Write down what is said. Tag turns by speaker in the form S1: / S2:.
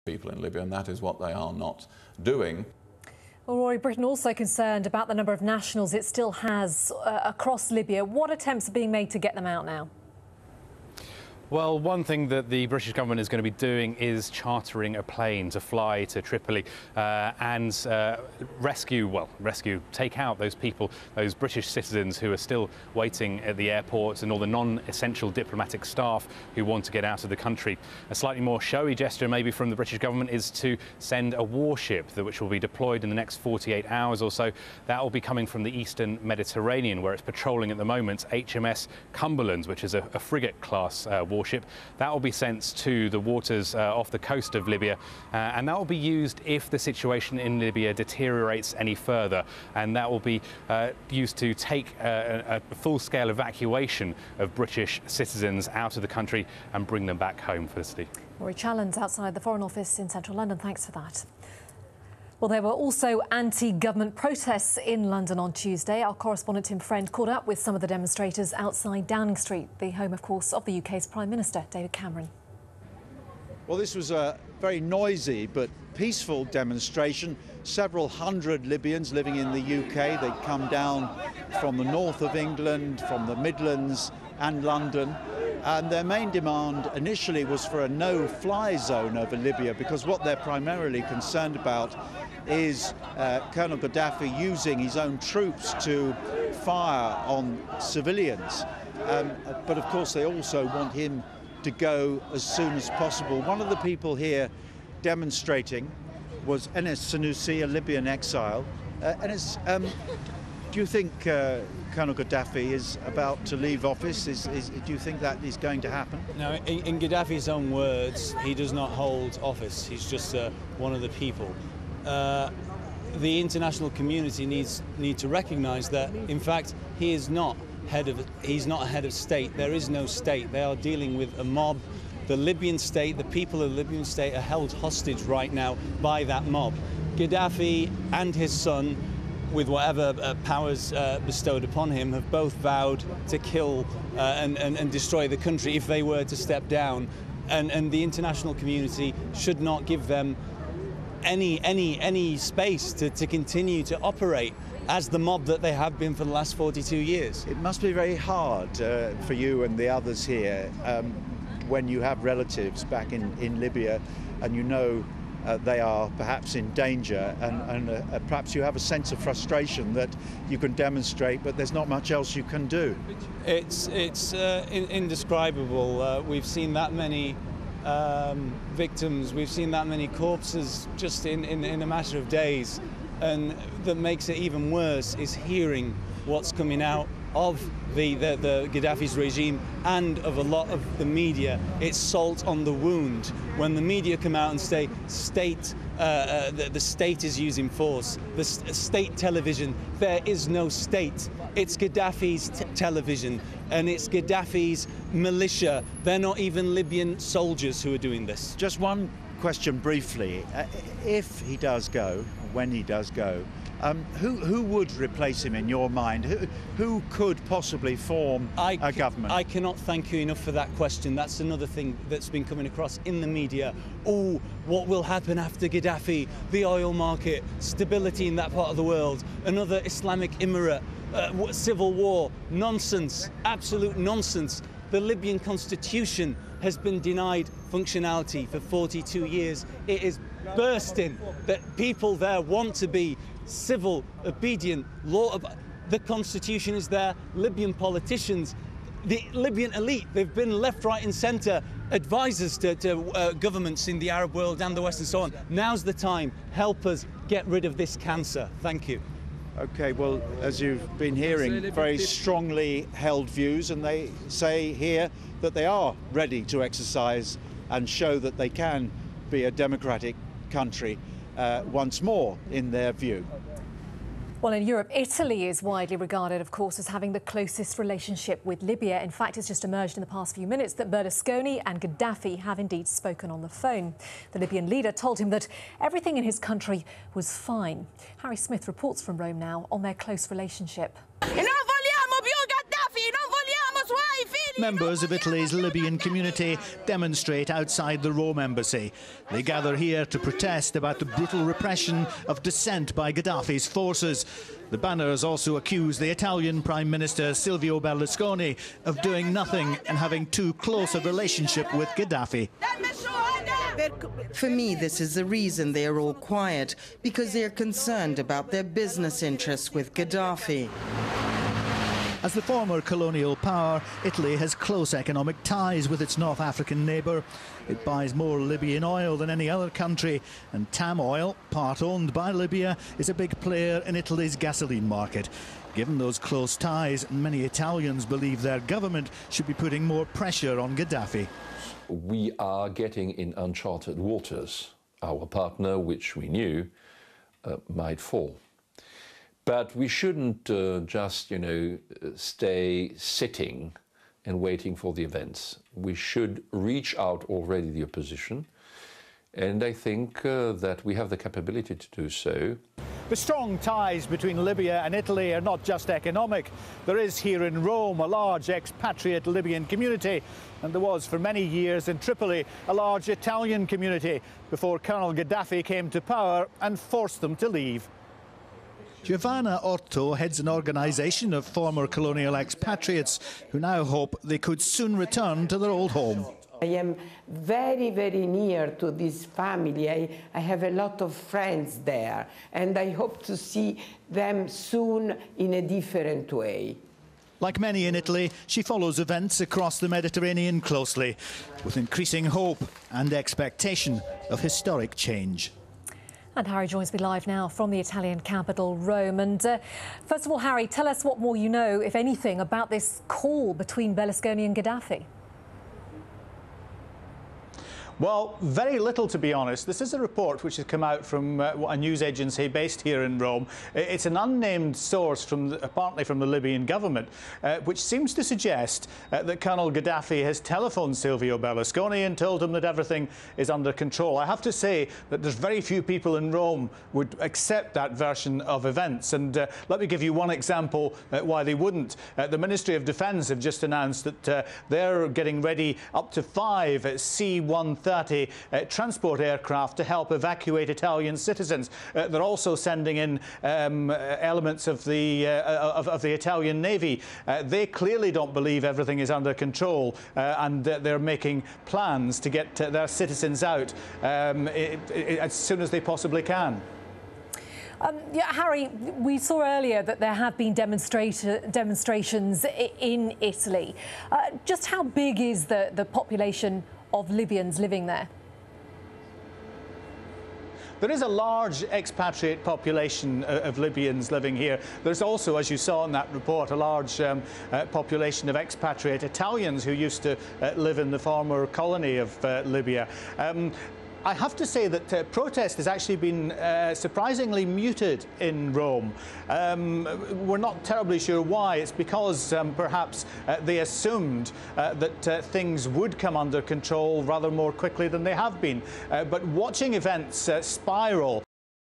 S1: people in Libya, and that is what they are not doing.
S2: Well, Rory, Britain also concerned about the number of nationals it still has across Libya. What attempts are being made to get them out now?
S3: Well, one thing that the British government is going to be doing is chartering a plane to fly to Tripoli and take out those people, those British citizens who are still waiting at the airports and all the non-essential diplomatic staff who want to get out of the country. A slightly more showy gesture maybe from the British government is to send a warship which will be deployed in the next 48 hours or so. That will be coming from the eastern Mediterranean, where it's patrolling at the moment, HMS Cumberland, which is a frigate-class warship. That will be sent to the waters off the coast of Libya, and that will be used if the situation in Libya deteriorates any further, and that will be used to take a full-scale evacuation of British citizens out of the country and bring them back home, Felicity.
S2: Rory Challands outside the Foreign Office in central London. Thanks for that. Well, there were also anti-government protests in London on Tuesday. Our correspondent Tim Friend caught up with some of the demonstrators outside Downing Street, the home, of course, of the UK's Prime Minister, David Cameron.
S4: Well, this was a very noisy but peaceful demonstration. Several hundred Libyans living in the UK. They'd come down from the north of England, from the Midlands and London. And their main demand initially was for a no-fly zone over Libya, because what they're primarily concerned about is Colonel Gaddafi using his own troops to fire on civilians. But of course they also want him to go as soon as possible. One of the people here demonstrating was Enes Sanusi, a Libyan exile. Enes, do you think Colonel Gaddafi is about to leave office? Do you think that is going to happen?
S5: No, in Gaddafi's own words, he does not hold office. He's just one of the people. The international community needs to recognise that, in fact, he's not a head of state. There is no state. They are dealing with a mob. The Libyan state, the people of the Libyan state are held hostage right now by that mob. Gaddafi and his son, with whatever powers bestowed upon him, have both vowed to kill and destroy the country if they were to step down. And the international community should not give them any space to continue to operate as the mob that they have been for the last 42 years.
S4: It must be very hard for you and the others here when you have relatives back in Libya and you know they are perhaps in danger, and perhaps you have a sense of frustration that you can demonstrate, but there's not much else you can do.
S5: It's indescribable. We've seen that many victims, we've seen that many corpses just in a matter of days, and that makes it even worse is hearing what's coming out of the Gaddafi's regime and of a lot of the media. It's salt on the wound when the media come out and say the state is using force, the state television. There is no state. It's Gaddafi's television, and it's Gaddafi's militia. They're not even Libyan soldiers who are doing this.
S4: Just one question briefly. If he does go, when he does go, who would replace him in your mind? Who could possibly form a government?
S5: I cannot thank you enough for that question. That's another thing that's been coming across in the media. Oh, what will happen after Gaddafi? The oil market, stability in that part of the world, another Islamic Emirate, civil war. Nonsense, absolute nonsense. The Libyan constitution has been denied functionality for 42 years. It is bursting that people there want to be civil, obedient, law. The constitution is there. Libyan politicians, the Libyan elite, they've been left, right and centre, advisors to governments in the Arab world and the West and so on. Now's the time. Help us get rid of this cancer. Thank you.
S4: Okay, well, as you've been hearing, very strongly held views, and they say here that they are ready to exercise and show that they can be a democratic country once more, in their view.
S2: Well, in Europe, Italy is widely regarded, of course, as having the closest relationship with Libya. In fact, it's just emerged in the past few minutes that Berlusconi and Gaddafi have indeed spoken on the phone. The Libyan leader told him that everything in his country was fine. Harry Smith reports from Rome now on their close relationship.
S6: members of Italy's Libyan community demonstrate outside the Rome embassy. They gather here to protest about the brutal repression of dissent by Gaddafi's forces. The banners also accuse the Italian Prime Minister Silvio Berlusconi of doing nothing and having too close a relationship with Gaddafi.
S7: For me, this is the reason they are all quiet, because they are concerned about their business interests with Gaddafi.
S6: As the former colonial power, Italy has close economic ties with its North African neighbour. It buys more Libyan oil than any other country, and TAM oil, part owned by Libya, is a big player in Italy's gasoline market. Given those close ties, many Italians believe their government should be putting more pressure on Gaddafi.
S8: We are getting in uncharted waters. Our partner, which we knew, might fall. But we shouldn't just, stay sitting and waiting for the events. We should reach out already the opposition, and I think that we have the capability to do so.
S6: The strong ties between Libya and Italy are not just economic. There is here in Rome a large expatriate Libyan community, and there was for many years in Tripoli a large Italian community before Colonel Gaddafi came to power and forced them to leave. Giovanna Orto heads an organisation of former colonial expatriates who now hope they could soon return to their old home.
S9: I am very, very near to this family. I have a lot of friends there, and I hope to see them soon in a different way.
S6: Like many in Italy, she follows events across the Mediterranean closely, with increasing hope and expectation of historic change.
S2: And Harry joins me live now from the Italian capital, Rome. And first of all, Harry, tell us what more you know, if anything, about this call between Berlusconi and Gaddafi.
S6: Well, very little, to be honest. This is a report which has come out from a news agency based here in Rome. It's an unnamed source, apparently from the Libyan government, which seems to suggest that Colonel Gaddafi has telephoned Silvio Berlusconi and told him that everything is under control. I have to say that there's very few people in Rome would accept that version of events. And let me give you one example why they wouldn't. The Ministry of Defence have just announced that they're getting ready up to 5 C-130 transport aircraft to help evacuate Italian citizens. They're also sending in elements of the Italian Navy. They clearly don't believe everything is under control, and they're making plans to get their citizens out as soon as they possibly can.
S2: Yeah, Harry, we saw earlier that there have been demonstrations in Italy. Just how big is the population of Libyans living there?
S6: There is a large expatriate population of Libyans living here. There's also, as you saw in that report, a large population of expatriate Italians who used to live in the former colony of Libya. I have to say that protest has actually been surprisingly muted in Rome. We're not terribly sure why. It's because perhaps they assumed that things would come under control rather more quickly than they have been. But watching events spiral